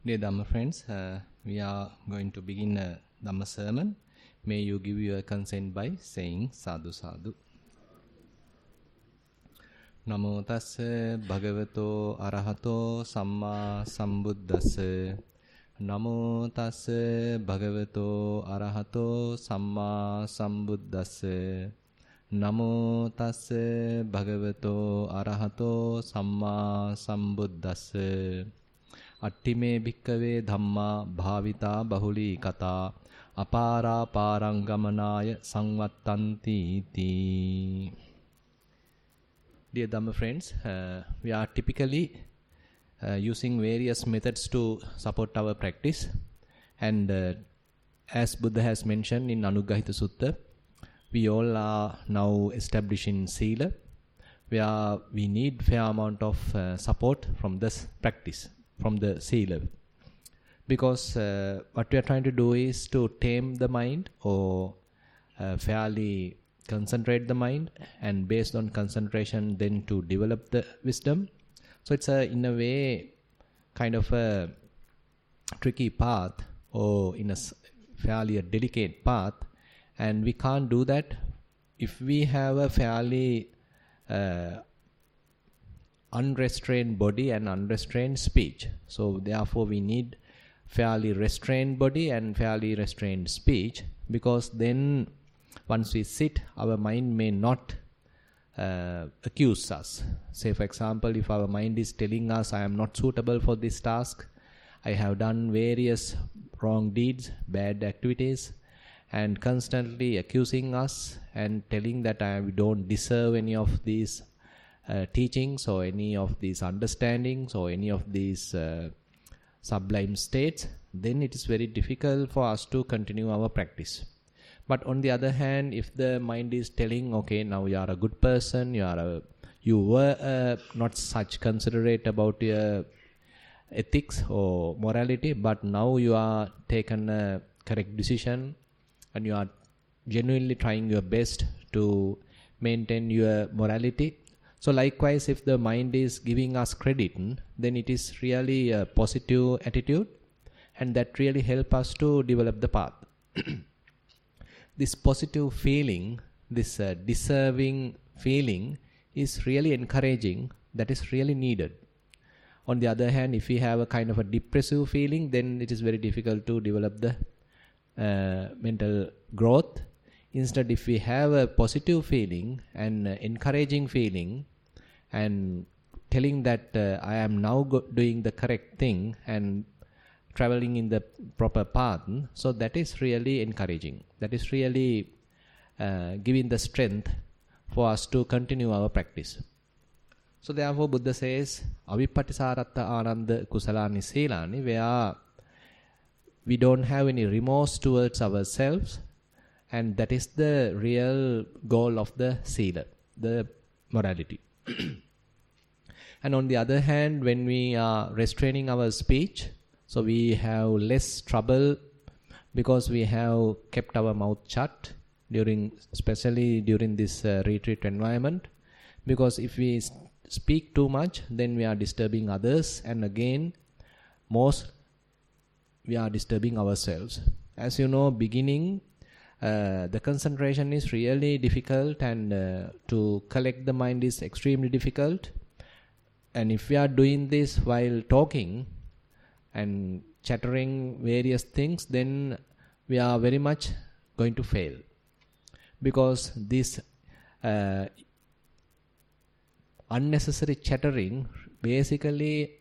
Dear Dhamma friends, we are going to begin a Dhamma sermon. May you give your consent by saying sadhu sadhu. Namo tassa bhagavato arahato samma sambuddhassa. Namo tassa bhagavato arahato samma sambuddhassa. Namo tassa bhagavato arahato samma sambuddhassa. Attime bhikkave dhamma bhavita bahuli kata apara parangamanaya samvattanti iti. Dear Dhamma friends, we are typically using various methods to support our practice, and as Buddha has mentioned in Anuggahita Sutta, we all are now established in Sila, where we need fair amount of support from this practice, from the Sila. Because what we are trying to do is to tame the mind or fairly concentrate the mind, and based on concentration then to develop the wisdom. So it's in a way kind of a tricky path, or in a fairly a delicate path, and we can't do that if we have a fairly unrestrained body and unrestrained speech. So therefore we need fairly restrained body and fairly restrained speech, because then once we sit, our mind may not accuse us. Say for example, if our mind is telling us, I am not suitable for this task, I have done various wrong deeds, bad activities, and constantly accusing us and telling that we don't deserve any of these teachings or any of these understandings or any of these sublime states, then it is very difficult for us to continue our practice. But on the other hand, if the mind is telling, okay, now you are a good person, you were not such considerate about your ethics or morality, but now you are taken a correct decision and you are genuinely trying your best to maintain your morality. So likewise, if the mind is giving us credit, then it is really a positive attitude, and that really helps us to develop the path. This positive feeling, this deserving feeling is really encouraging, that is really needed. On the other hand, if we have a kind of a depressive feeling, then it is very difficult to develop the mental growth. Instead, if we have a positive feeling and encouraging feeling and telling that I am now doing the correct thing and traveling in the proper path, so that is really encouraging. That is really giving the strength for us to continue our practice. So therefore Buddha says, Avippatisaratta ananda kusalani silani, where we don't have any remorse towards ourselves, and that is the real goal of the sila, the morality. And on the other hand, when we are restraining our speech, so we have less trouble because we have kept our mouth shut especially during this retreat environment. Because if we speak too much, then we are disturbing others, and again, we are disturbing ourselves. As you know, beginning, the concentration is really difficult, and to collect the mind is extremely difficult. And if we are doing this while talking and chattering various things, then we are very much going to fail. Because this unnecessary chattering basically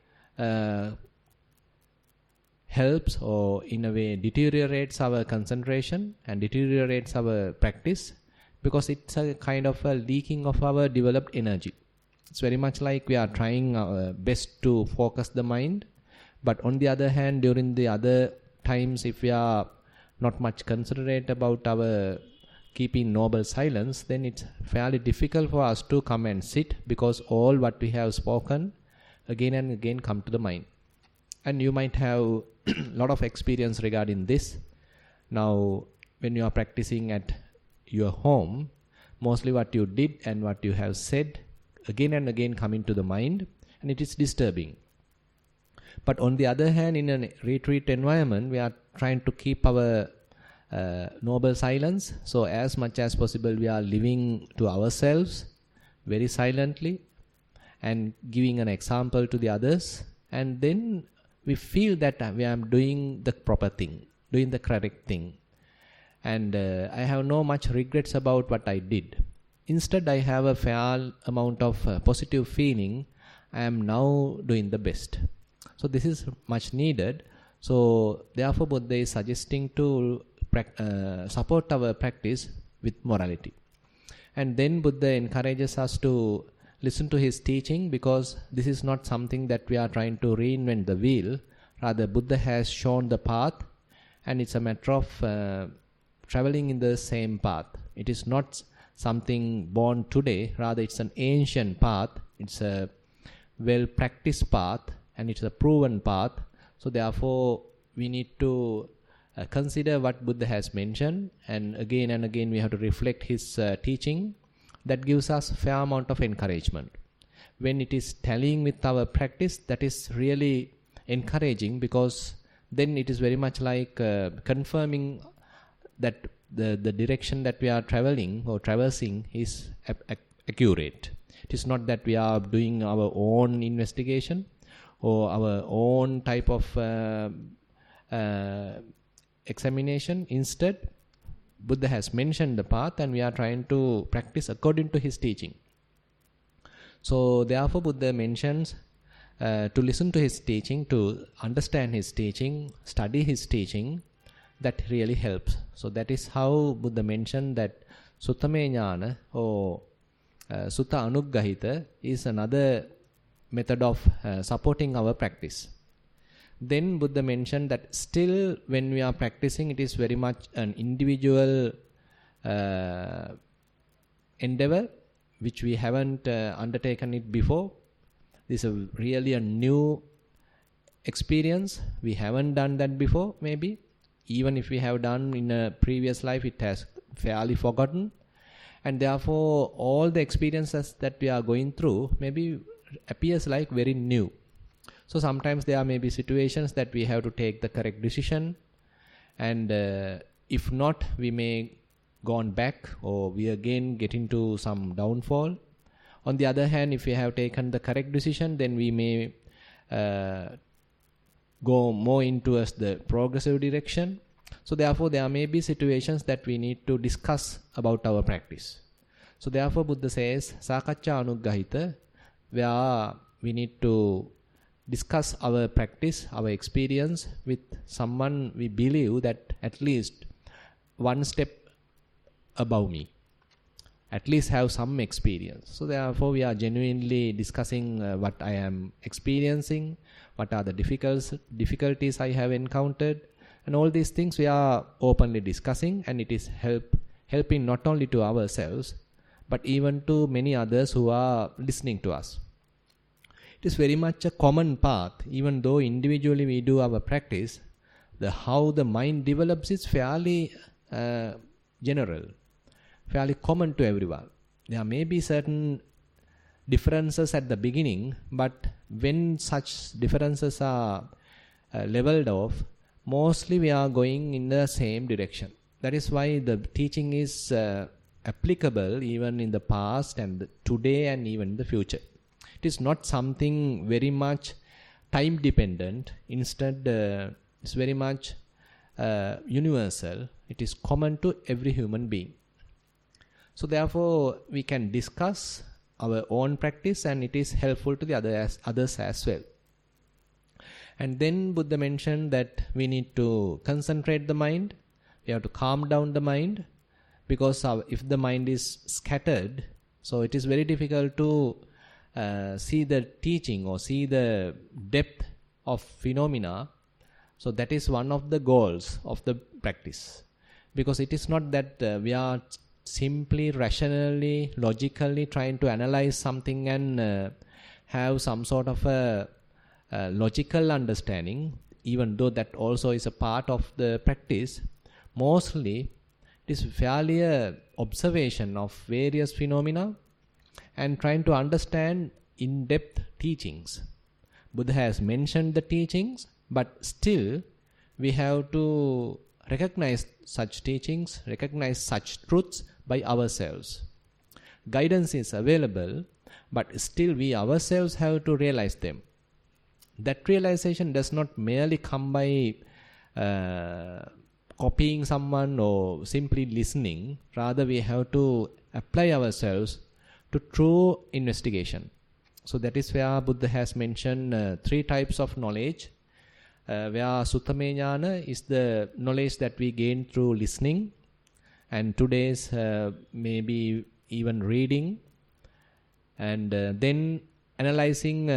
helps, or in a way deteriorates our concentration and deteriorates our practice, because it's a kind of a leaking of our developed energy. It's very much like we are trying our best to focus the mind, but on the other hand, during the other times, if we are not much considerate about our keeping noble silence, then it's fairly difficult for us to come and sit, because all what we have spoken again and again come to the mind. And you might have a lot of experience regarding this. Now, when you are practicing at your home, mostly what you did and what you have said again and again come into the mind, and it is disturbing. But on the other hand, in a retreat environment, we are trying to keep our noble silence. So as much as possible, we are living to ourselves very silently and giving an example to the others. And then we feel that we are doing the proper thing, doing the correct thing. And I have no much regrets about what I did. Instead, I have a fair amount of positive feeling. I am now doing the best. So this is much needed. So therefore, Buddha is suggesting to support our practice with morality. And then Buddha encourages us to listen to his teaching, because this is not something that we are trying to reinvent the wheel. Rather, Buddha has shown the path, and it's a matter of traveling in the same path. It is not something born today. Rather, it's an ancient path. It's a well-practiced path, and it's a proven path. So therefore, we need to consider what Buddha has mentioned, and again we have to reflect his teaching. That gives us a fair amount of encouragement. When it is tallying with our practice, that is really encouraging, because then it is very much like confirming that the direction that we are traveling or traversing is accurate. It is not that we are doing our own investigation or our own type of examination. Instead, Buddha has mentioned the path, and we are trying to practice according to his teaching. So therefore, Buddha mentions to listen to his teaching, to understand his teaching, study his teaching. That really helps. So that is how Buddha mentioned that Suttame Jnana or Sutta Anuggahita is another method of supporting our practice. Then Buddha mentioned that still when we are practicing, it is very much an individual endeavor which we haven't undertaken it before. This is really a new experience. We haven't done that before, maybe. Even if we have done in a previous life, it has fairly forgotten. And therefore, all the experiences that we are going through maybe appears like very new. So sometimes there may be situations that we have to take the correct decision, and if not, we may go on back, or we again get into some downfall. On the other hand, if we have taken the correct decision, then we may go more into the progressive direction. So therefore, there may be situations that we need to discuss about our practice. So therefore, Buddha says, Sakacca Anuggahita, where we need to discuss our practice, our experience with someone we believe that at least one step above me, at least have some experience. So therefore, we are genuinely discussing what I am experiencing, what are the difficulties I have encountered, and all these things we are openly discussing, and it is helping not only to ourselves, but even to many others who are listening to us. It is very much a common path. Even though individually we do our practice, how the mind develops is fairly general, fairly common to everyone. There may be certain differences at the beginning, but when such differences are leveled off, mostly we are going in the same direction. That is why the teaching is applicable even in the past and today and even in the future. It is not something very much time dependent. Instead, it's very much universal. It is common to every human being. So therefore, we can discuss our own practice, and it is helpful to the others as well. And then Buddha mentioned that we need to concentrate the mind. We have to calm down the mind, because if the mind is scattered, so it is very difficult to see the teaching or see the depth of phenomena. So that is one of the goals of the practice, because it is not that we are simply rationally, logically trying to analyze something and have some sort of a logical understanding, even though that also is a part of the practice. Mostly it is fairly a observation of various phenomena and trying to understand in-depth teachings. Buddha has mentioned the teachings, but still we have to recognize such teachings, recognize such truths by ourselves. Guidance is available, but still we ourselves have to realize them. That realization does not merely come by copying someone or simply listening. Rather, we have to apply ourselves to true investigation. So that is where Buddha has mentioned 3 types of knowledge. Where Suttame Jnana is the knowledge that we gain through listening, and today's maybe even reading, and then analyzing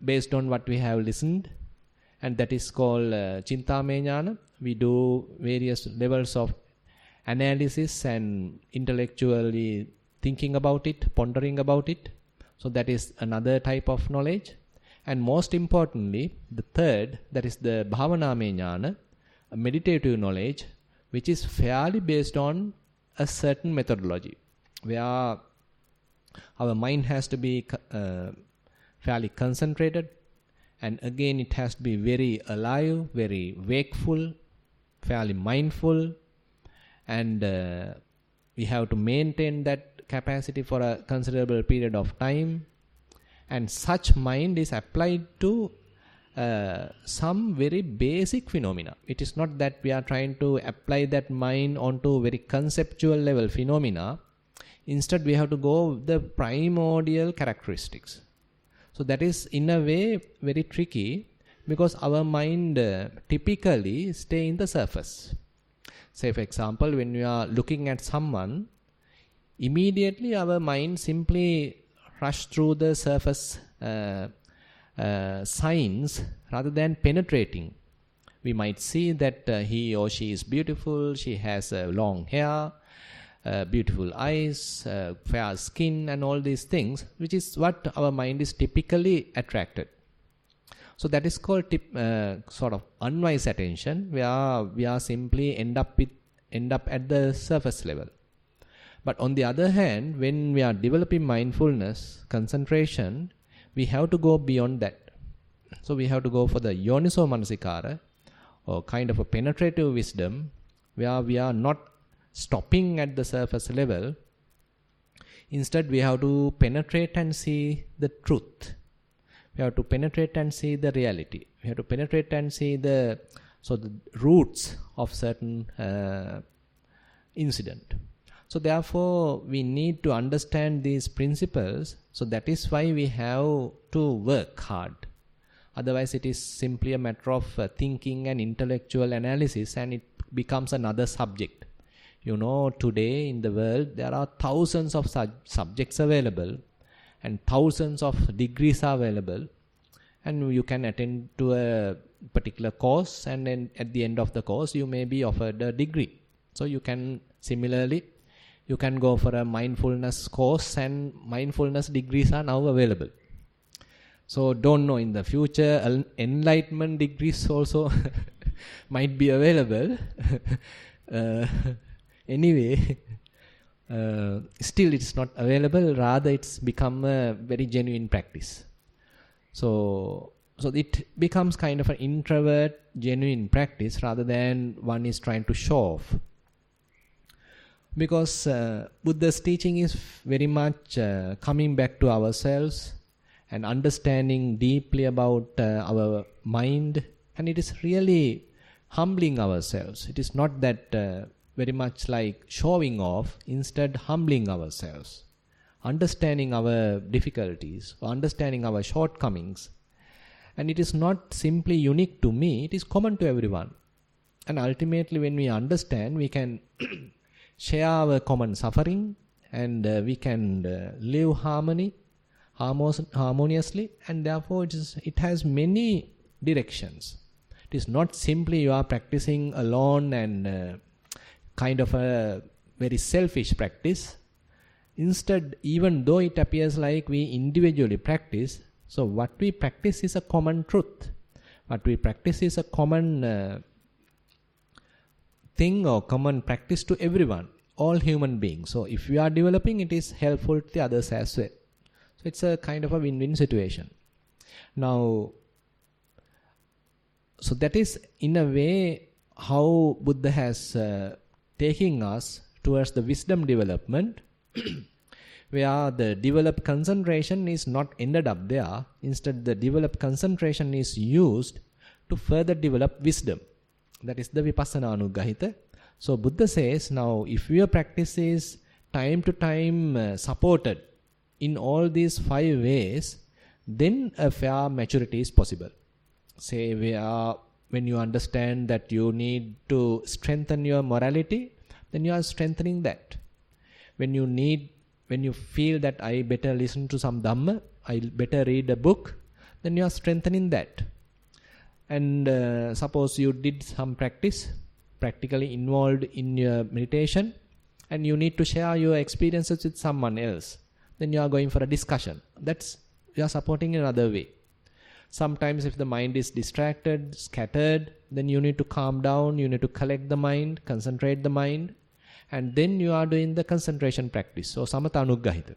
based on what we have listened, and that is called Chintame Jnana. We do various levels of analysis and intellectually thinking about it, pondering about it. So that is another type of knowledge. And most importantly, the third, that is the Bhavaname Jnana, a meditative knowledge, which is fairly based on a certain methodology, where our mind has to be fairly concentrated, and again it has to be very alive, very wakeful, fairly mindful, and we have to maintain that capacity for a considerable period of time. And such mind is applied to some very basic phenomena. It is not that we are trying to apply that mind onto very conceptual level phenomena. Instead, we have to go the primordial characteristics. So that is in a way very tricky, because our mind typically stay in the surface. Say for example, when we are looking at someone, immediately our mind simply rush through the surface signs rather than penetrating. We might see that he or she is beautiful, she has long hair, beautiful eyes, fair skin, and all these things, which is what our mind is typically attracted. So that is called sort of unwise attention, where we are simply end up at the surface level. But on the other hand, when we are developing mindfulness, concentration, we have to go beyond that. So we have to go for the yoniso manasikara, or kind of a penetrative wisdom, where we are not stopping at the surface level. Instead, we have to penetrate and see the truth. We have to penetrate and see the reality. We have to penetrate and see the roots of certain incident. So therefore, we need to understand these principles. So that is why we have to work hard. Otherwise, it is simply a matter of thinking and intellectual analysis, and it becomes another subject. You know, today in the world, there are thousands of subjects available, and thousands of degrees are available. And you can attend to a particular course, and then at the end of the course, you may be offered a degree. So you can similarly, you can go for a mindfulness course, and mindfulness degrees are now available. So don't know, in the future, enlightenment degrees also might be available. Anyway, still it's not available. Rather, it's become a very genuine practice. So it becomes kind of an introvert, genuine practice, rather than one is trying to show off. Because Buddha's teaching is very much coming back to ourselves and understanding deeply about our mind, and it is really humbling ourselves. It is not that very much like showing off, instead humbling ourselves, understanding our difficulties, understanding our shortcomings. And it is not simply unique to me, it is common to everyone. And ultimately, when we understand, we can share our common suffering, and we can live harmoniously, and therefore it has many directions. It is not simply you are practicing alone and kind of a very selfish practice. Instead, even though it appears like we individually practice, so what we practice is a common truth. What we practice is a common thing or common practice to everyone, all human beings. So if we are developing, it is helpful to the others as well. So it's a kind of a win-win situation. Now, So that is in a way how Buddha has taking us towards the wisdom development, where the developed concentration is not ended up there. Instead, the developed concentration is used to further develop wisdom. That is the vipassana anuggahita. So Buddha says, now if your practice is time to time supported in all these 5 ways, then a fair maturity is possible. Say when you understand that you need to strengthen your morality, then you are strengthening that. When you feel that I better listen to some Dhamma, I better read a book, then you are strengthening that. And suppose you did some practice, practically involved in your meditation, and you need to share your experiences with someone else, then you are going for a discussion. You are supporting in another way. Sometimes if the mind is distracted, scattered, then you need to calm down, you need to collect the mind, concentrate the mind, and then you are doing the concentration practice. So samatha anuggahita.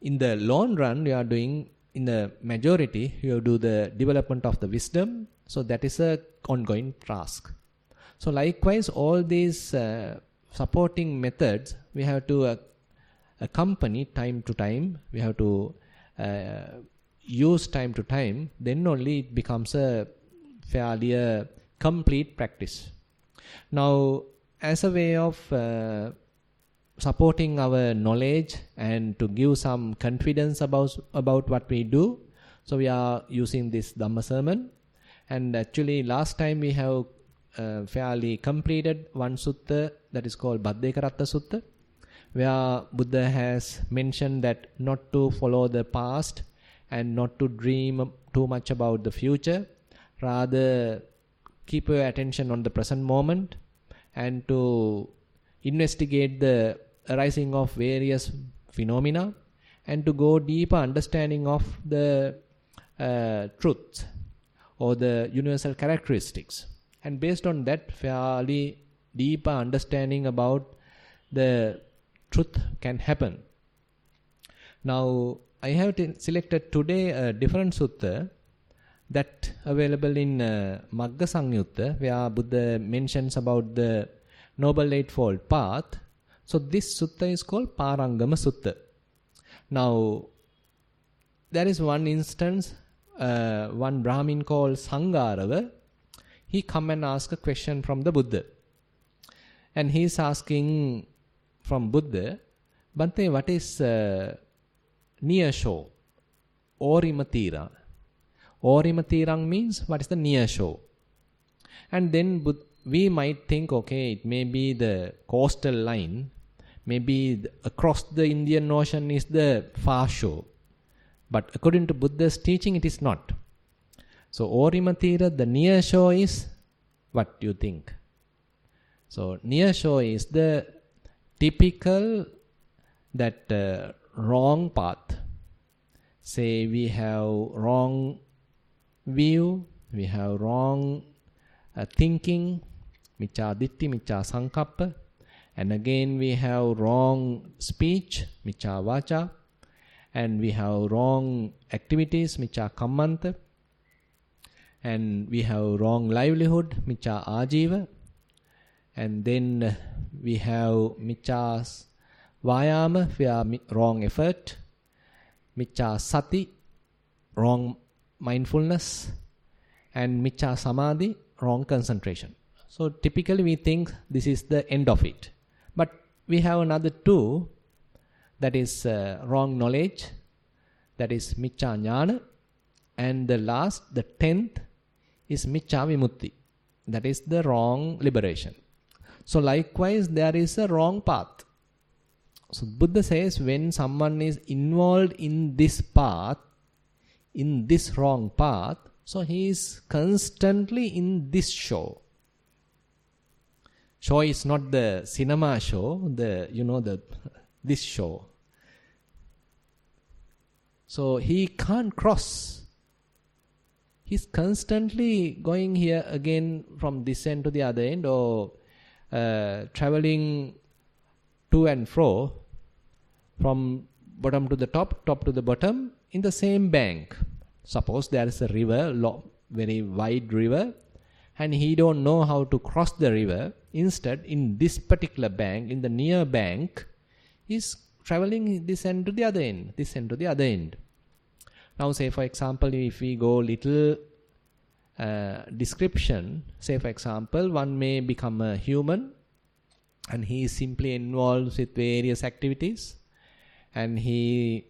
In the long run, you are doing, in the majority, you do the development of the wisdom. So that is a ongoing task. So likewise, all these supporting methods, we have to accompany time to time. We have to use time to time. Then only it becomes a fairly complete practice. Now, as a way of supporting our knowledge and to give some confidence about what we do, so we are using this Dhamma sermon. And actually, last time we have fairly completed one sutta that is called Baddekaratta Sutta, where Buddha has mentioned that not to follow the past and not to dream too much about the future, rather keep your attention on the present moment and to investigate the arising of various phenomena and to go deeper understanding of the truth or the universal characteristics. And based on that, fairly deeper understanding about the truth can happen. Now, I have selected today a different sutta that available in Magga Sangyutta, where Buddha mentions about the Noble Eightfold Path. So this sutta is called Parangama Sutta. Now, there is one instance, one Brahmin called Sangarava, he come and ask a question from the Buddha. And he is asking from Buddha, Bhante, what is near shore? Orimatira. Orimatirang means what is the near shore? And then we might think, okay, it may be the coastal line, maybe across the Indian Ocean is the far shore. But according to Buddha's teaching, it is not. So Orimatira, the near shore is what do you think? So near shore is the typical that wrong path. Say we have wrong view, we have wrong thinking, micca ditti, micca sankappa, and again we have wrong speech, micca vacha, and we have wrong activities, micca kammanta, and we have wrong livelihood, micca ajiva, and then we have micca vayama, where wrong effort, micca sati, wrong mindfulness, and micca samadhi, wrong concentration. So typically we think this is the end of it. But we have another two, that is wrong knowledge, that is micca jnana, and the last, the 10th, is micca vimutti, that is the wrong liberation. So likewise there is a wrong path. So Buddha says when someone is involved in this path, in this wrong path, so he is constantly in this show. Show is not the cinema show, this show. So he can't cross. He's constantly going here again from this end to the other end, or traveling to and fro from bottom to the top, top to the bottom in the same bank. Suppose there is a river very wide river, and he don't know how to cross the river. Instead, in this particular bank, in the near bank, he's traveling this end to the other end, this end to the other end. Now, say for example, if we go little description, say for example, one may become a human, and he is simply involved with various activities, and he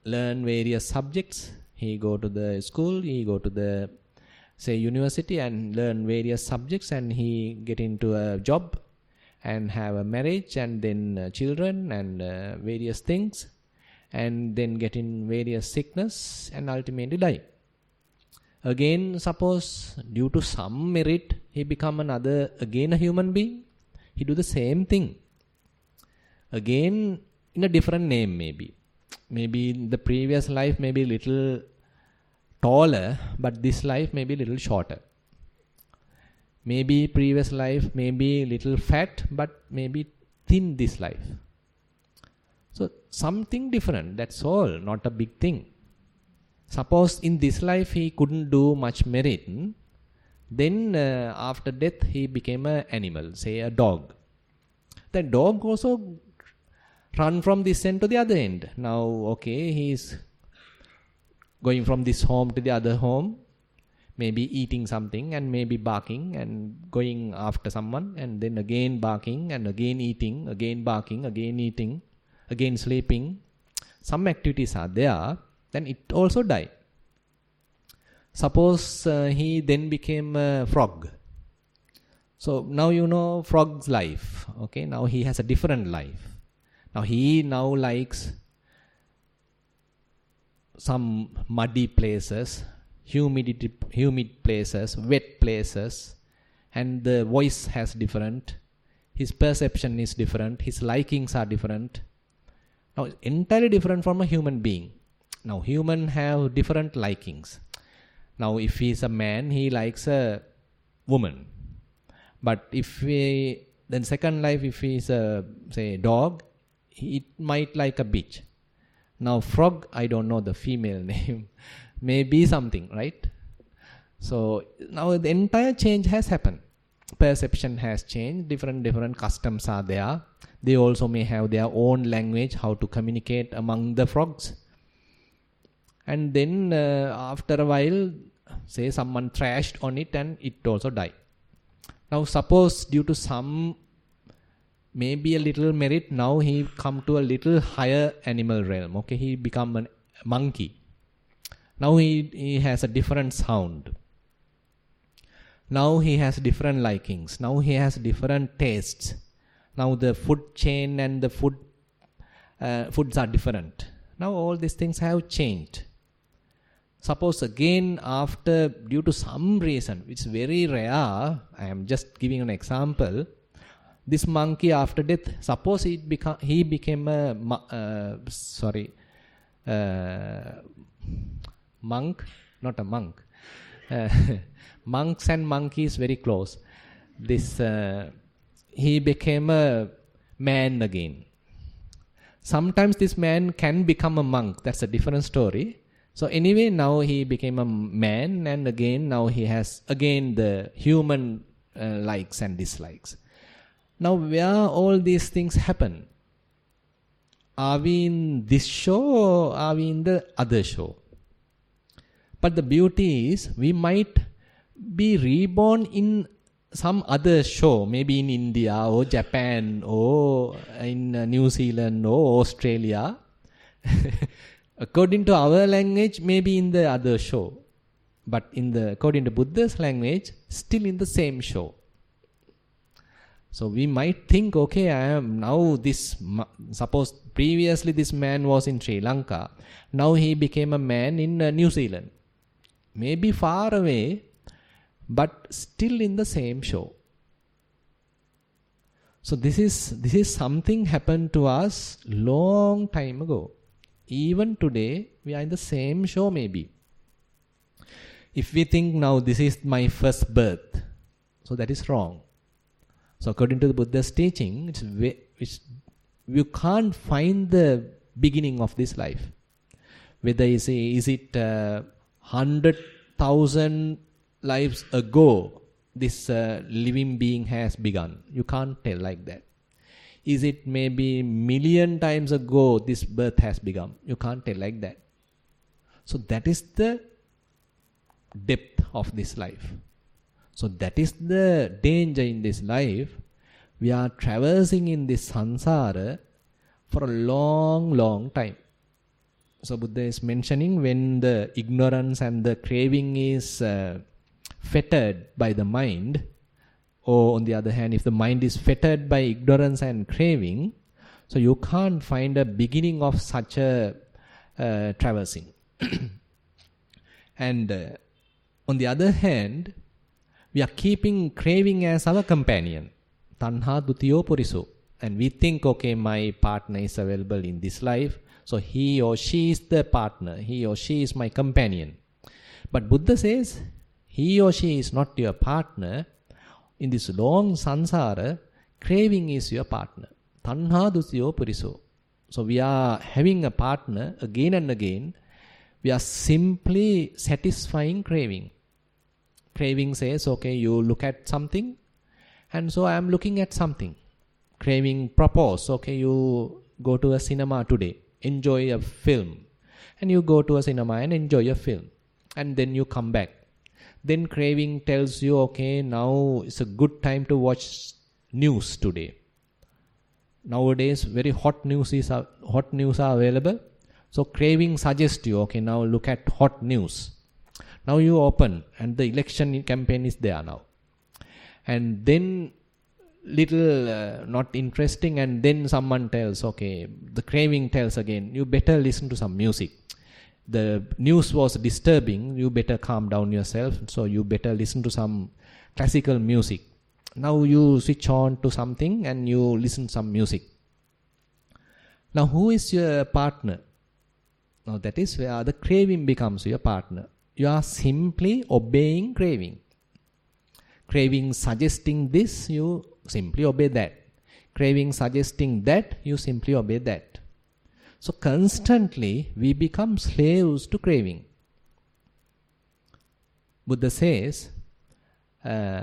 learn various subjects. He go to the school, he go to the say university and learn various subjects, and he get into a job and have a marriage and then children and various things, and then get in various sickness and ultimately die. Again, suppose due to some merit he become again a human being, he do the same thing again in a different name. Maybe in the previous life maybe little taller, but this life may be a little shorter. Maybe previous life may be little fat, but maybe thin this life. So something different, that's all, not a big thing. Suppose in this life he couldn't do much merit, then after death he became an animal, say a dog. The dog also run from this end to the other end. Now, okay, he's going from this home to the other home, maybe eating something and maybe barking and going after someone, and then again barking and again eating, again barking, again eating, again sleeping. Some activities are there, then it also die. Suppose he then became a frog. So now you know frog's life. Okay, now he has a different life. Now he now likes some muddy places, humid places, wet places, and the voice has different, his perception is different, his likings are different. Now it's entirely different from a human being. Now human have different likings. Now if he is a man, he likes a woman. But then second life, if he is a say dog, it might like a bitch. Now frog, I don't know the female name, maybe something, right? So now the entire change has happened. Perception has changed, different customs are there. They also may have their own language, how to communicate among the frogs. And then after a while, say someone trashed on it and it also died. Now suppose due to some maybe a little merit, now he come to a little higher animal realm. Okay, he become a monkey. Now he has a different sound. Now he has different likings. Now he has different tastes. Now the food chain and the foods are different. Now all these things have changed. Suppose again after, due to some reason, which is very rare, I am just giving an example, this monkey after death, suppose he became a monk, not a monk. Monks and monkeys very close. He became a man again. Sometimes this man can become a monk. That's a different story. So anyway, now he became a man, and again now he has again the human likes and dislikes. Now where all these things happen? Are we in this show or are we in the other show? But the beauty is we might be reborn in some other show, maybe in India or Japan or in New Zealand or Australia. According to our language, maybe in the other show. But according to Buddha's language, still in the same show. So we might think, okay, I am now suppose previously this man was in Sri Lanka. Now he became a man in New Zealand. Maybe far away, but still in the same show. So this is something happened to us long time ago. Even today, we are in the same show maybe. If we think now this is my first birth, so that is wrong. So according to the Buddha's teaching, you can't find the beginning of this life. Whether is it 100,000 lives ago this living being has begun? You can't tell like that. Is it maybe million times ago this birth has begun? You can't tell like that. So that is the depth of this life. So that is the danger in this life. We are traversing in this samsara for a long, long time. So Buddha is mentioning when the ignorance and the craving is fettered by the mind, or on the other hand, if the mind is fettered by ignorance and craving, so you can't find a beginning of such a traversing. And on the other hand, we are keeping craving as our companion. Tanha dutiyo puriso. And we think, okay, my partner is available in this life, so he or she is the partner, he or she is my companion. But Buddha says, he or she is not your partner. In this long samsara, craving is your partner. Tanha dutiyo puriso. So we are having a partner again and again. We are simply satisfying craving. Craving says, okay, you look at something, and so I am looking at something. Craving propose, okay, you go to a cinema today, enjoy a film. And you go to a cinema and enjoy a film. And then you come back. Then craving tells you, okay, now it's a good time to watch news today. Nowadays, very hot news are available. So craving suggests you, okay, now look at hot news. Now you open and the election campaign is there now. And then little not interesting, and then someone tells, okay, the craving tells again, you better listen to some music. The news was disturbing, you better calm down yourself, so you better listen to some classical music. Now you switch on to something and you listen to some music. Now who is your partner? Now that is where the craving becomes your partner. You are simply obeying craving. Craving suggesting this, you simply obey that. Craving suggesting that, you simply obey that. So constantly we become slaves to craving. Buddha says, Tanha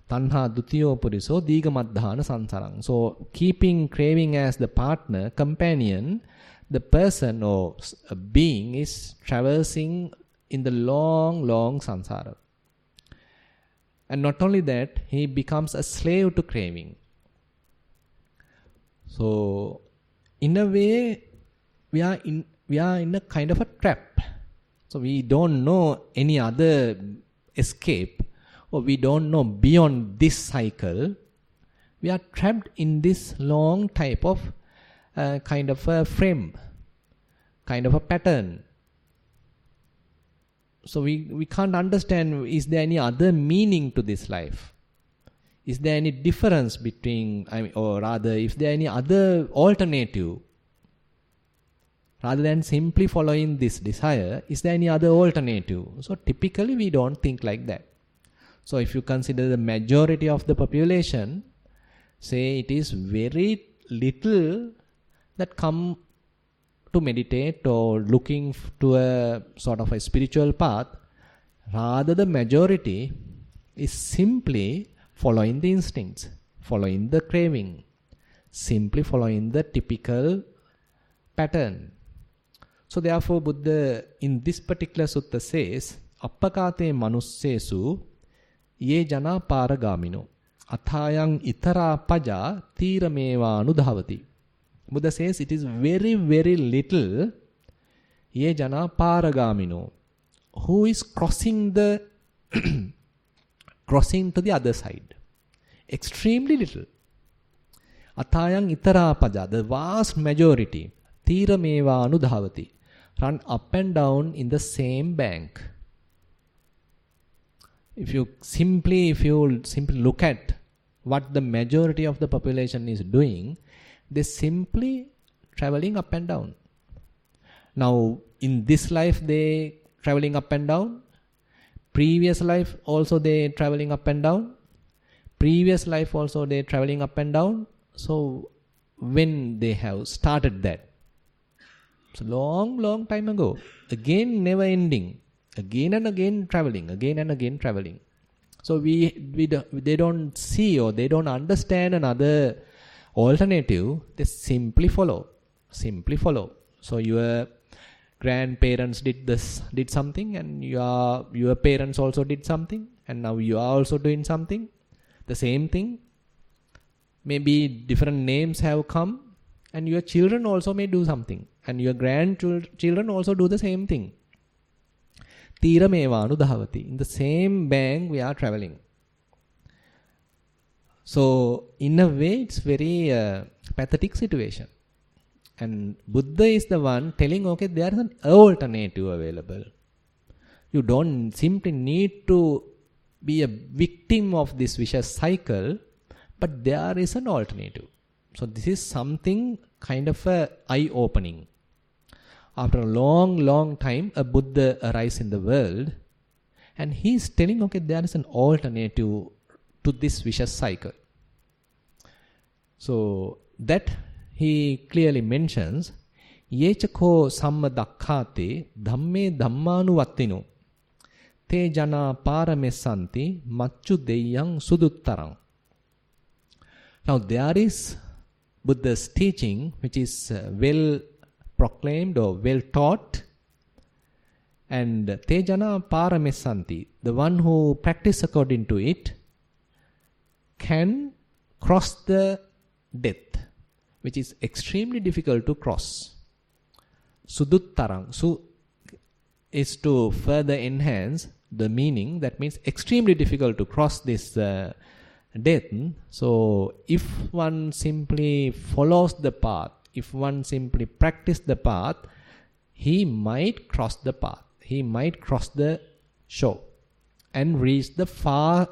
dutiyo puriso digamadhana sansarang. So keeping craving as the partner, companion, the person or a being is traversing in the long, long samsara. And not only that, he becomes a slave to craving. So, in a way, we are in a kind of a trap. So we don't know any other escape, or we don't know beyond this cycle. We are trapped in this long type of kind of a frame, kind of a pattern. So we can't understand, is there any other meaning to this life? Is there any difference between, or rather, is there any other alternative? Rather than simply following this desire, is there any other alternative? So typically we don't think like that. So if you consider the majority of the population, say it is very little that come to meditate or looking to a sort of a spiritual path. Rather, the majority is simply following the instincts, following the craving, simply following the typical pattern. So therefore, Buddha in this particular sutta says, Appakate manussesu ye jana paragamino athayang itara paja tirameva anudhavati. Buddha says it is very, very little ye jana paragamino, who is crossing the crossing to the other side. Extremely little. Athayang itara paja, the vast majority, tirameva anudhavati, run up and down in the same bank. If you simply look at what the majority of the population is doing, they simply traveling up and down. Now, in this life, they traveling up and down. Previous life also they traveling up and down. Previous life also they traveling up and down. So, when they have started that, it's a long, long time ago. Again, never ending. again and again traveling. So they don't see or they don't understand another alternative. They simply follow. So your grandparents did something, and your parents also did something, and now you are also doing something, the same thing. Maybe different names have come, and your children also may do something, and your grandchildren also do the same thing. Thero mevanu dhahavati. In the same bank we are traveling. So in a way it's very pathetic situation. And Buddha is the one telling, okay, there is an alternative available. You don't simply need to be a victim of this vicious cycle, but there is an alternative. So this is something kind of a eye-opening. After a long time, a Buddha arises in the world, and he is telling, okay, there is an alternative to this vicious cycle. So that he clearly mentions, Yechako samma dakkhate dhamme dhammanuvattino te jana paramessanti machu deyang suduttarang. Now there is Buddha's teaching which is well proclaimed or well taught, and te jana paramessanti, the one who practice according to it can cross the death, which is extremely difficult to cross. Suduttarang. Su is to further enhance the meaning. That means extremely difficult to cross this death. So if one simply follows the path, if one simply practice the path, he might cross the path. He might cross the shore and reach the far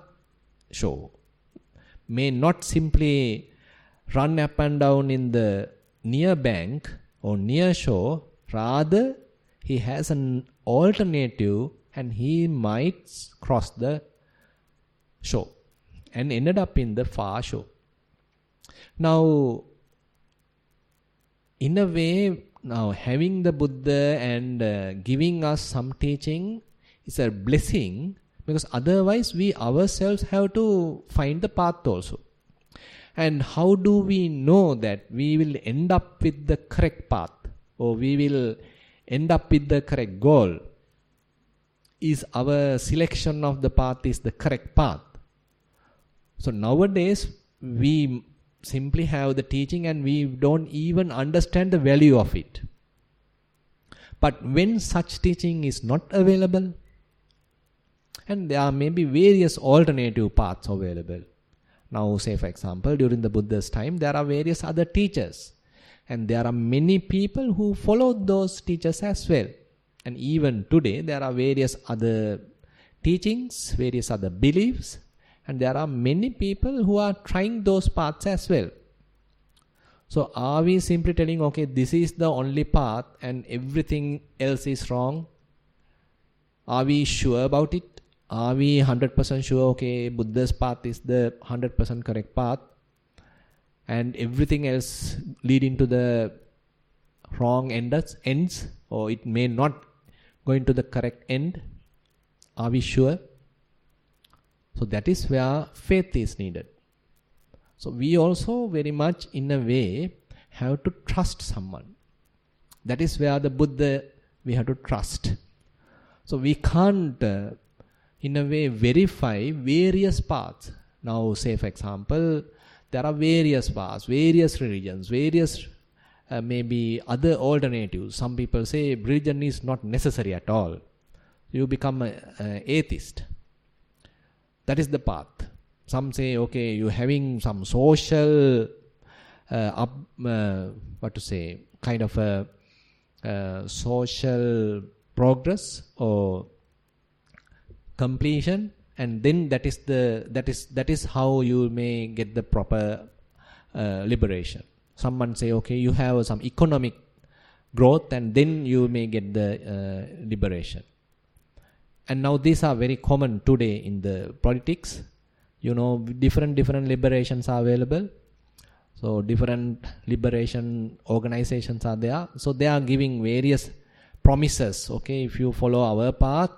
shore. May not simply run up and down in the near bank or near shore, rather he has an alternative and he might cross the shore and ended up in the far shore. Now, in a way, now having the Buddha and giving us some teaching is a blessing, because otherwise we ourselves have to find the path also. And how do we know that we will end up with the correct path, or we will end up with the correct goal? Is our selection of the path is the correct path? So nowadays we simply have the teaching and we don't even understand the value of it. But when such teaching is not available, and there are maybe various alternative paths available. Now, say for example, during the Buddha's time, there are various other teachers, and there are many people who follow those teachers as well. And even today, there are various other teachings, various other beliefs, and there are many people who are trying those paths as well. So, are we simply telling, okay, this is the only path and everything else is wrong? Are we sure about it? Are we 100% sure, okay, Buddha's path is the 100% correct path and everything else leading to the wrong ends, or it may not go into the correct end? Are we sure? So that is where faith is needed. So we also very much in a way have to trust someone. That is where the Buddha we have to trust. So we can't in a way verify various paths. Now say for example, there are various paths, various religions, various maybe other alternatives. Some people say religion is not necessary at all. You become an atheist. That is the path. Some say, okay, you're having some social, kind of a social progress or completion, and then that is how you may get the proper liberation. Someone say, okay, you have some economic growth, and then you may get the liberation. And now these are very common today in the politics. You know, different liberations are available. So different liberation organizations are there. So they are giving various promises. Okay, if you follow our path,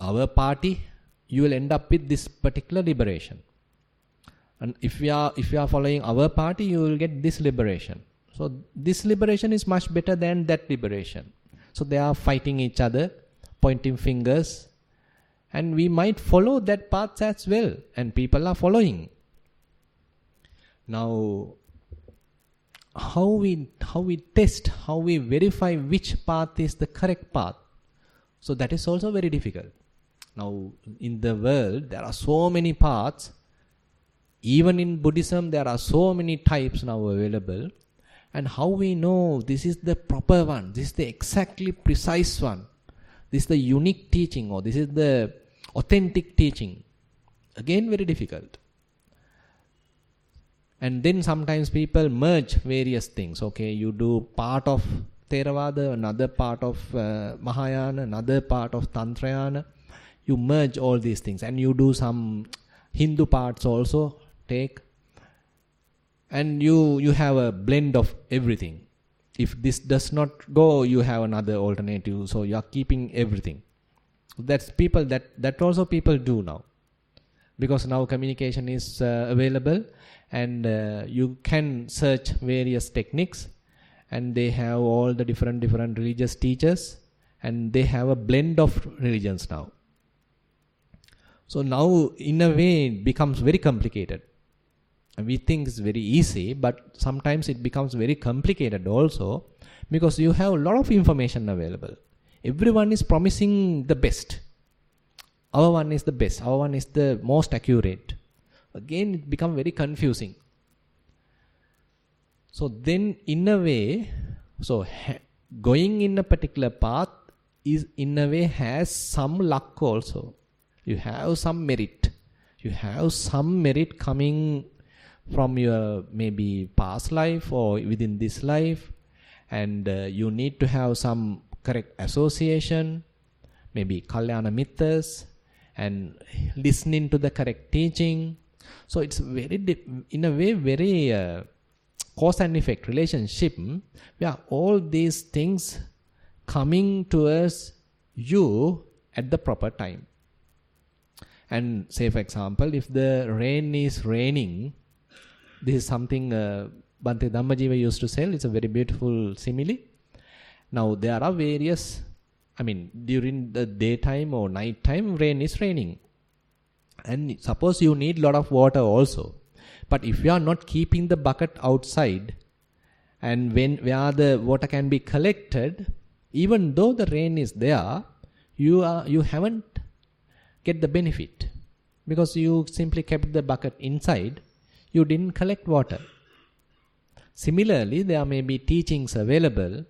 our party, you will end up with this particular liberation. And if you are following our party, you will get this liberation. So this liberation is much better than that liberation. So they are fighting each other, pointing fingers, and we might follow that path as well, and people are following. Now, how we test, how we verify which path is the correct path? So that is also very difficult. Now, in the world, there are so many paths. Even in Buddhism, there are so many types now available. And how we know this is the proper one, this is the exactly precise one, this is the unique teaching, or this is the authentic teaching? Again, very difficult. And then sometimes people merge various things. Okay, you do part of Theravada, another part of Mahayana, another part of Tantrayana. You merge all these things, and you do some Hindu parts also take. And you have a blend of everything. If this does not go, you have another alternative. So you are keeping everything. That's people that also people do now, because now communication is available, and you can search various techniques, and they have all the different religious teachers, and they have a blend of religions now. So now, in a way, it becomes very complicated. And we think it's very easy, but sometimes it becomes very complicated also, because you have a lot of information available. Everyone is promising the best. Our one is the best. Our one is the most accurate. Again, it becomes very confusing. So then, in a way, going in a particular path is in a way has some luck also. You have some merit. You have some merit coming from your maybe past life or within this life, and you need to have some correct association, maybe kalyana mittas, and listening to the correct teaching. So it's in a way very cause and effect relationship, where all these things coming towards you at the proper time. And say, for example, if the rain is raining, this is something Bhante Dhammajiva used to say. It's a very beautiful simile. Now, there are various, during the daytime or night time, rain is raining. And suppose you need a lot of water also. But if you are not keeping the bucket outside, and where the water can be collected, even though the rain is there, you haven't get the benefit, because you simply kept the bucket inside. You didn't collect water. Similarly, there may be teachings available,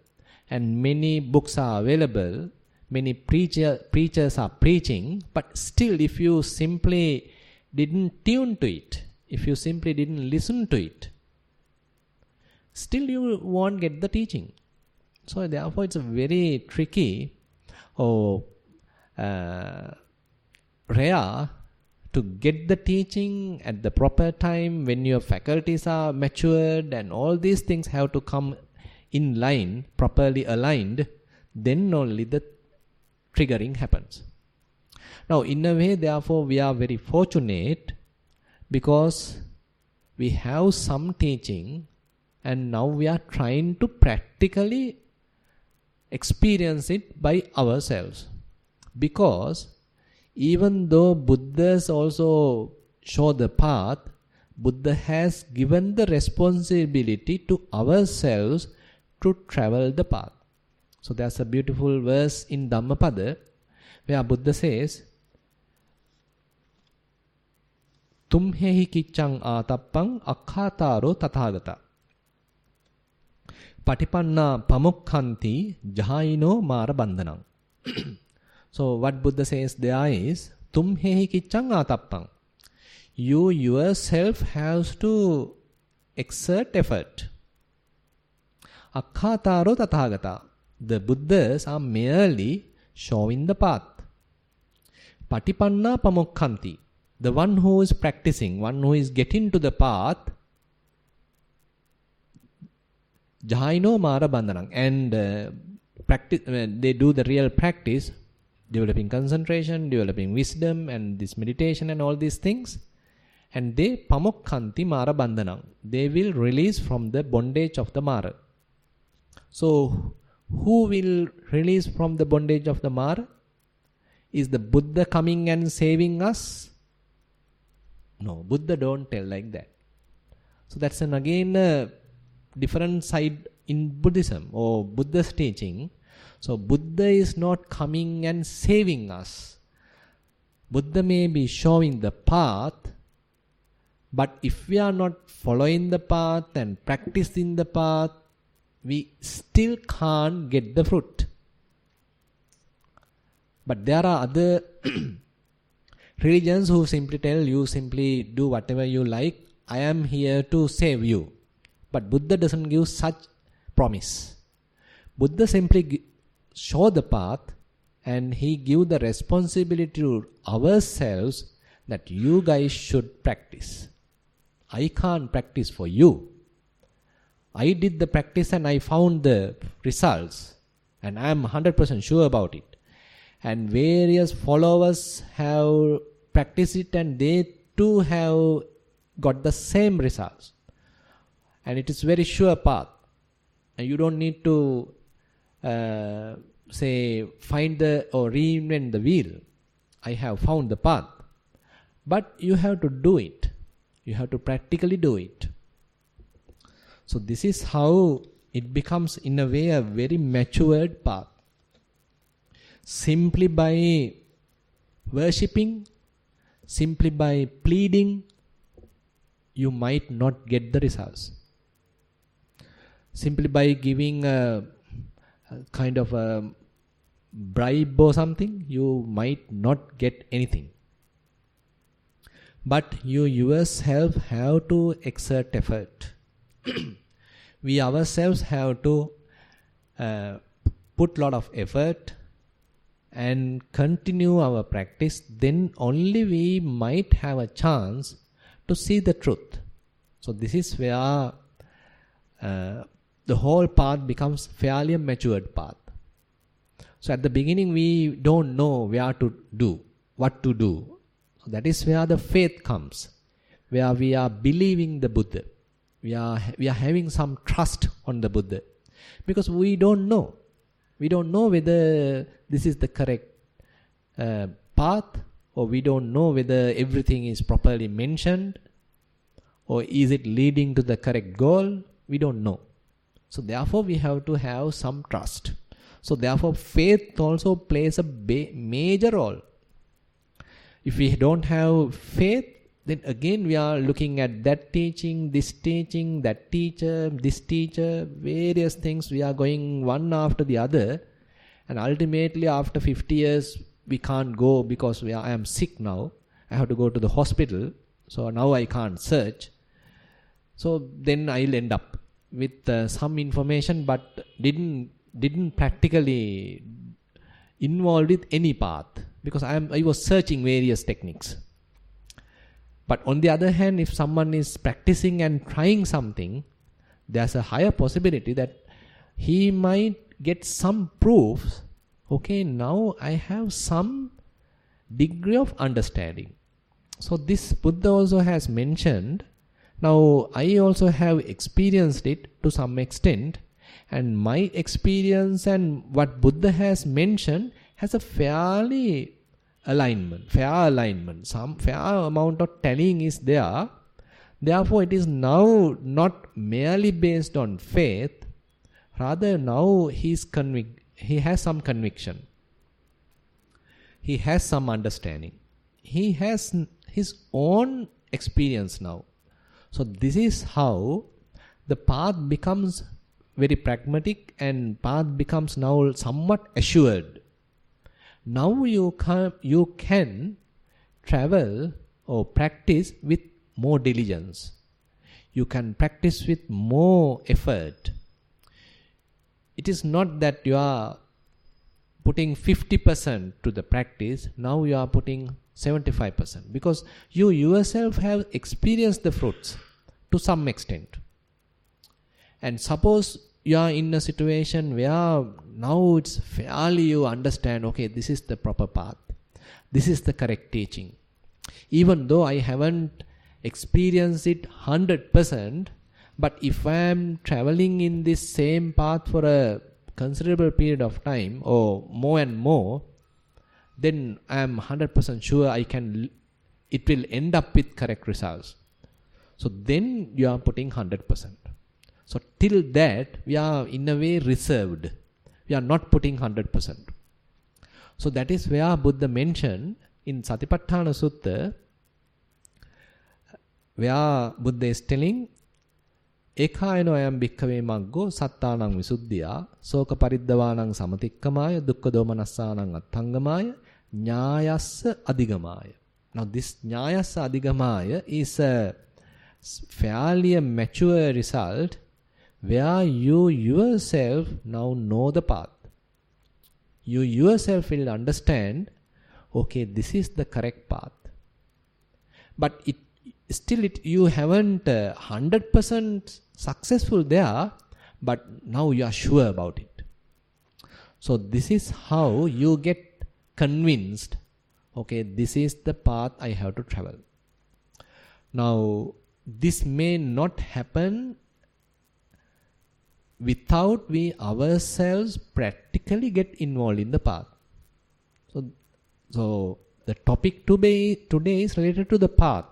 and many books are available, many preachers are preaching, but still if you simply didn't tune to it, if you simply didn't listen to it, still you won't get the teaching. So therefore it's a very tricky or rare to get the teaching at the proper time, when your faculties are matured and all these things have to come in line, properly aligned, then only the triggering happens. Now, in a way, therefore, we are very fortunate, because we have some teaching, and now we are trying to practically experience it by ourselves. Because even though Buddhas also show the path, Buddha has given the responsibility to ourselves to travel the path. So there's a beautiful verse in Dhammapada where Buddha says, Tumhehi kiccang atappang akhataro tathagata patipanna pamukhanti jahaino mara bandhanam. So what Buddha says there is, Tumhehi kiccang atappang. You yourself have to exert effort. Akhataro tathagata. The Buddhas are merely showing the path. Patipanna pamukhanti. The one who is practicing, one who is getting to the path, jahaino mara bandhanam. And practice, they do the real practice, developing concentration, developing wisdom, and this meditation and all these things, and they pamokkanti mara bandhanam. They will release from the bondage of the mara. So, who will release from the bondage of the mara? Is the Buddha coming and saving us? No, Buddha don't tell like that. So that's again a different side in Buddhism or Buddha's teaching. So Buddha is not coming and saving us. Buddha may be showing the path, but if we are not following the path and practicing the path, we still can't get the fruit. But there are other religions who simply tell you, simply do whatever you like, I am here to save you. But Buddha doesn't give such promise. Buddha simply show the path, and he give the responsibility to ourselves that you guys should practice. I can't practice for you. I did the practice and I found the results, and I am 100% sure about it. And various followers have practiced it, and they too have got the same results. And it is very sure path. And you don't need to find the or reinvent the wheel. I have found the path. But you have to do it. You have to practically do it. So this is how it becomes in a way a very matured path. Simply by worshipping, simply by pleading, you might not get the results. Simply by giving a kind of a bribe or something, you might not get anything. But you yourself have to exert effort. We ourselves have to put a lot of effort and continue our practice. Then only we might have a chance to see the truth. So this is where the whole path becomes fairly a matured path. So at the beginning we don't know where to do, what to do. So that is where the faith comes, where we are believing the Buddha. We are having some trust on the Buddha, because we don't know. We don't know whether this is the correct path, or we don't know whether everything is properly mentioned, or is it leading to the correct goal. We don't know. So therefore we have to have some trust. So therefore faith also plays a major role. If we don't have faith, then again we are looking at that teaching, that teacher, this teacher, various things. We are going one after the other, and ultimately after 50 years we can't go because I am sick now. I have to go to the hospital, so now I can't search. So then I'll end up with some information, but didn't practically involved with any path, because I was searching various techniques. But on the other hand, if someone is practicing and trying something, there's a higher possibility that he might get some proofs. Okay, now I have some degree of understanding. So this Buddha also has mentioned. Now I also have experienced it to some extent, and my experience and what Buddha has mentioned has a fair alignment. Some fair amount of tallying is there. Therefore, it is now not merely based on faith. Rather, now he has some conviction. He has some understanding. He has his own experience now. So this is how the path becomes very pragmatic, and path becomes now somewhat assured. Now you can travel or practice with more diligence. You can practice with more effort. It is not that you are putting 50% to the practice. Now you are putting 75%, because you yourself have experienced the fruits to some extent. And suppose you are in a situation where now it's fairly you understand, okay, this is the proper path. This is the correct teaching. Even though I haven't experienced it 100%, but if I am traveling in this same path for a considerable period of time or more and more, then I am 100% sure it will end up with correct results. So then you are putting 100%. So till that, we are in a way reserved. We are not putting 100%. So that is where Buddha mentioned in Satipatthana Sutta, where Buddha is telling, Ekayano ayam bhikkhave maggo sattanang visuddhiya soka pariddhavanang samatikkamaya dukkha domanassanang atthangamaya nyayassa adhigamaya. Now this nyayassa adhigamaya is a fairly a mature result where you yourself now know the path. You yourself will understand, okay, this is the correct path. But you haven't 100% successful there, but now you are sure about it. So this is how you get convinced, okay, this is the path I have to travel. Now, this may not happen without we ourselves practically get involved in the path. So the topic today is related to the path.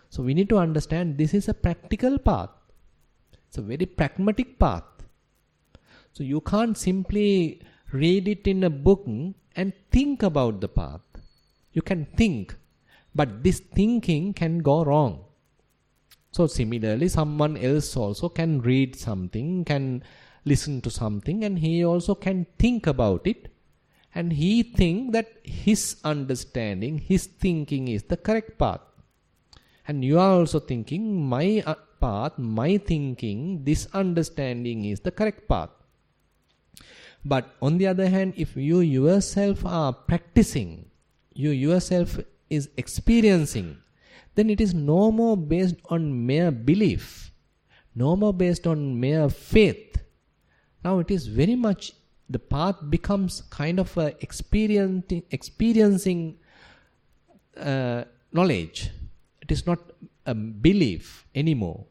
So we need to understand this is a practical path. It's a very pragmatic path. So you can't simply read it in a book and think about the path. You can think, but this thinking can go wrong. So similarly, someone else also can read something, can listen to something, and he also can think about it. And he think that his understanding, his thinking is the correct path. And you are also thinking, my path, my thinking, this understanding is the correct path. But on the other hand, if you yourself are practicing, you yourself is experiencing, then it is no more based on mere belief, no more based on mere faith. Now it is very much, the path becomes kind of a experiencing knowledge. It is not a belief anymore.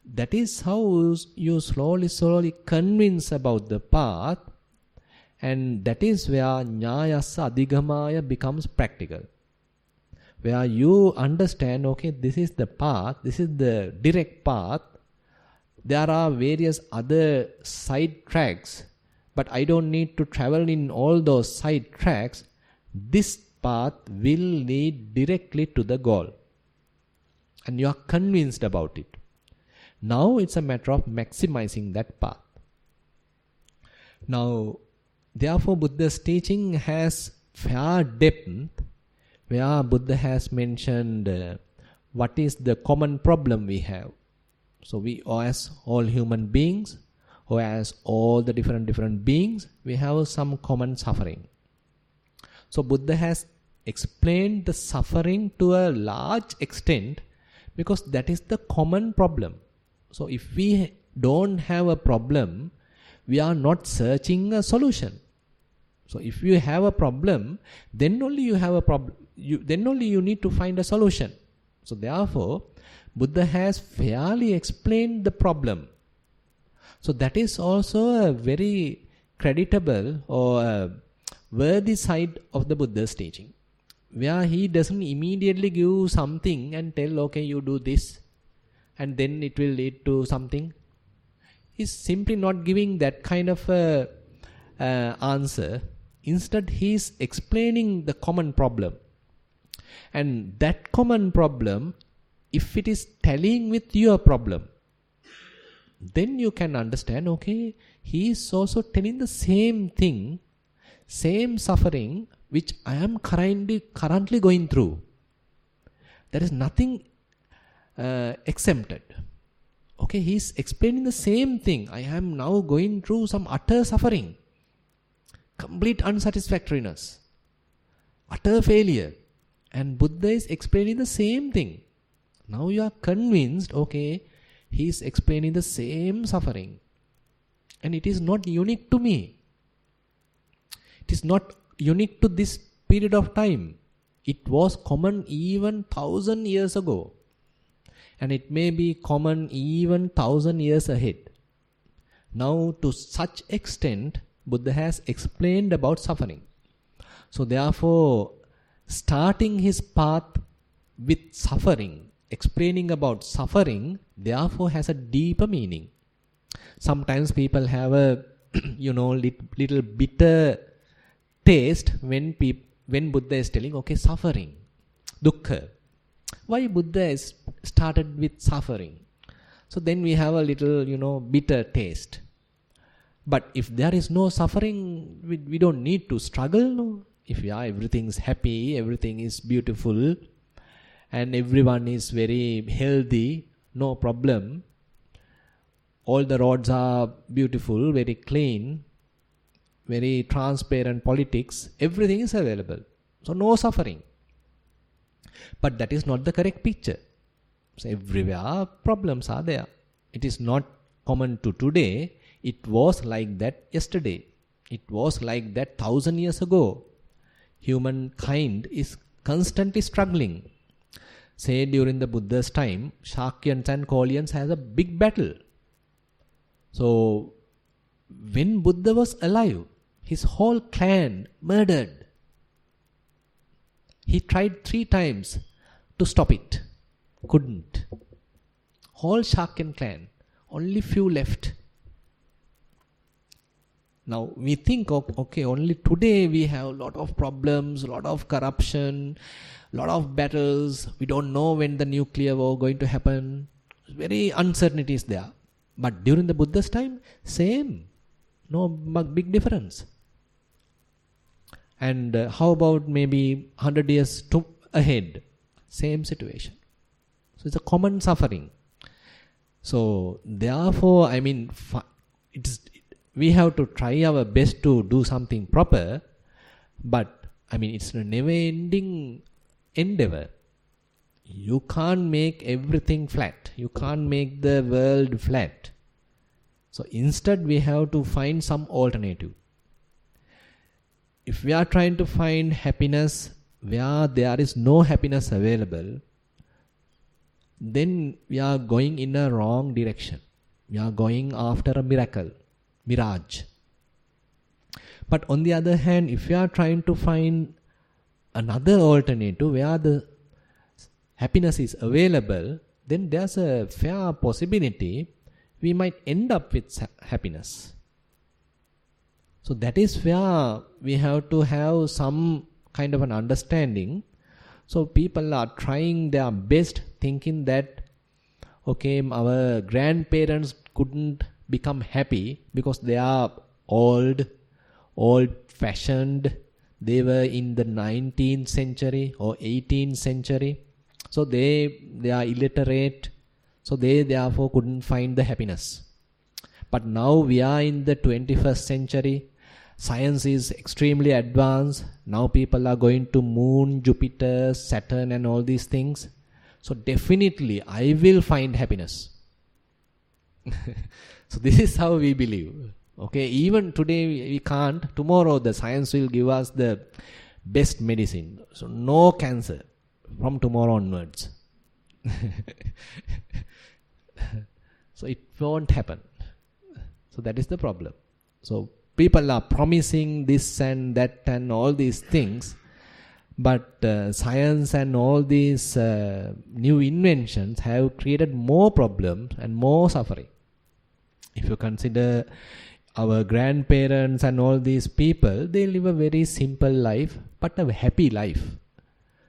That is how you slowly convince about the path, and that is where nyayassa adhigamaya becomes practical. Where you understand, okay, this is the path, this is the direct path. There are various other side tracks, but I don't need to travel in all those side tracks. This path will lead directly to the goal. And you are convinced about it. Now it's a matter of maximizing that path. Now, therefore, Buddha's teaching has fair depth, where Buddha has mentioned what is the common problem we have. So we, as all human beings, or as all the different beings, we have some common suffering. So Buddha has explained the suffering to a large extent, because that is the common problem. So if we don't have a problem, we are not searching a solution. So if you have a problem, then only you have a problem. Then only you need to find a solution. So therefore, Buddha has fairly explained the problem. So that is also a very creditable or a worthy side of the Buddha's teaching, where he doesn't immediately give something and tell, okay, you do this, and then it will lead to something. He's simply not giving that kind of a answer. Instead, he's explaining the common problem. And that common problem, if it is tallying with your problem, then you can understand, okay, he is also telling the same thing, same suffering, which I am currently going through. There is nothing exempted. Okay, he is explaining the same thing. I am now going through some utter suffering, complete unsatisfactoriness, utter failure. And Buddha is explaining the same thing. Now you are convinced, okay, he is explaining the same suffering. And it is not unique to me. It is not unique to this period of time. It was common even 1,000 years ago. And it may be common even 1,000 years ahead. Now, to such extent, Buddha has explained about suffering. So therefore, starting his path with suffering, explaining about suffering, therefore has a deeper meaning. Sometimes people have a little bitter taste when Buddha is telling, okay, suffering, dukkha. Why Buddha is started with suffering? So then we have a little, bitter taste. But if there is no suffering, we don't need to struggle. No? If everything is happy, everything is beautiful, and everyone is very healthy, no problem. All the roads are beautiful, very clean, very transparent politics. Everything is available. So no suffering. But that is not the correct picture. So everywhere problems are there. It is not common to today. It was like that yesterday. It was like that 1,000 years ago. Humankind is constantly struggling. Say during the Buddha's time, Shakyans and Kaulians has a big battle. So when Buddha was alive, his whole clan murdered. He tried 3 times to stop it. Couldn't. Whole Shakyan clan. Only few left. Now we think, okay, only today we have a lot of problems, a lot of corruption, a lot of battles. We don't know when the nuclear war going to happen. Very uncertainty is there. But during the Buddha's time, same. No big difference. And how about maybe 100 years ahead? Same situation. So it's a common suffering. So therefore, we have to try our best to do something proper, but it's a never-ending endeavor. You can't make everything flat. You can't make the world flat. So instead, we have to find some alternative. If we are trying to find happiness where there is no happiness available, then we are going in a wrong direction. We are going after a mirage. But on the other hand, if we are trying to find another alternative where the happiness is available, then there's a fair possibility we might end up with happiness. So that is where we have to have some kind of an understanding. So people are trying their best, thinking that, okay, our grandparents couldn't become happy because they are old-fashioned. They were in the 19th century or 18th century. So they are illiterate. So they therefore couldn't find the happiness. But now we are in the 21st century. Science is extremely advanced. Now people are going to Moon, Jupiter, Saturn and all these things. So definitely I will find happiness. So this is how we believe. Okay, even today we can't. Tomorrow the science will give us the best medicine. So no cancer from tomorrow onwards. So it won't happen. So that is the problem. So people are promising this and that and all these things. But science and all these new inventions have created more problems and more suffering. If you consider our grandparents and all these people, they live a very simple life, but a happy life.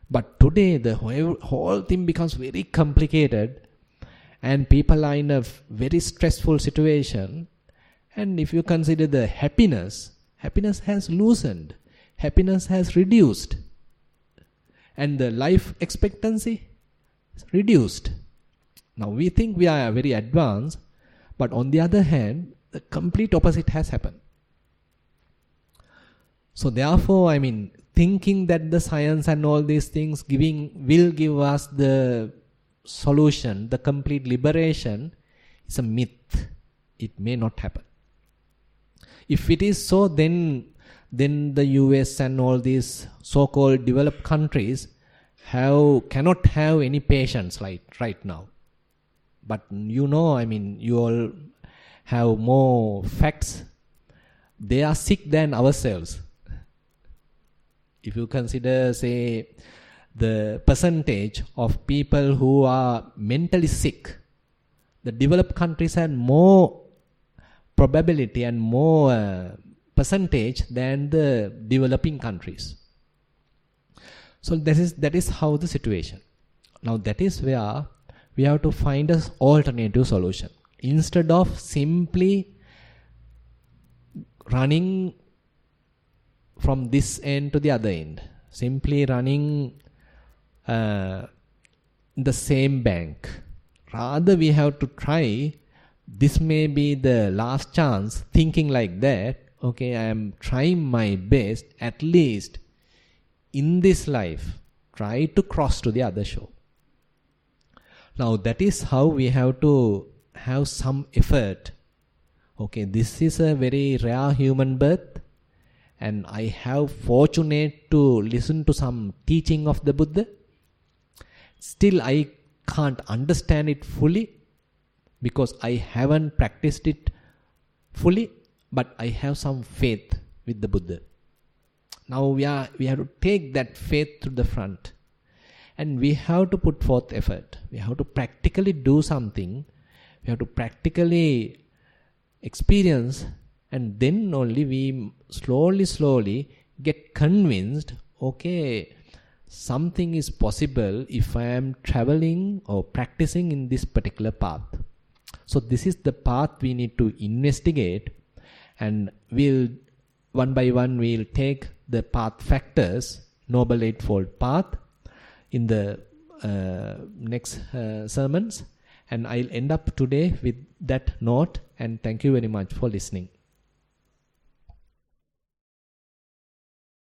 But today, the whole thing becomes very complicated, and people are in a very stressful situation. And if you consider the happiness has loosened, happiness has reduced, and the life expectancy is reduced. Now we think we are very advanced, but on the other hand, the complete opposite has happened. So therefore, thinking that the science and all these things will give us the solution, the complete liberation, is a myth. It may not happen. If it is so, then the US and all these so-called developed countries cannot have any patients like right now. But you all have more facts. They are sick than ourselves. If you consider, say, the percentage of people who are mentally sick, the developed countries have more probability and more percentage than the developing countries. So that is how the situation. Now that is where we have to find an alternative solution. Instead of simply running from this end to the other end, simply running the same bank. Rather, we have to try, this may be the last chance, thinking like that, okay, I am trying my best, at least in this life, try to cross to the other shore. Now that is how we have to have some effort. Okay, this is a very rare human birth, and I have fortunate to listen to some teaching of the Buddha. Still, I can't understand it fully because I haven't practiced it fully, but I have some faith with the Buddha. Now we have to take that faith to the front, and we have to put forth effort. We have to practically do something. We have to practically experience, and then only we slowly get convinced, okay, something is possible if I am traveling or practicing in this particular path. So this is the path we need to investigate, and we'll one by one we'll take the path factors, Noble Eightfold Path, in the next sermons, and I'll end up today with that note, and thank you very much for listening.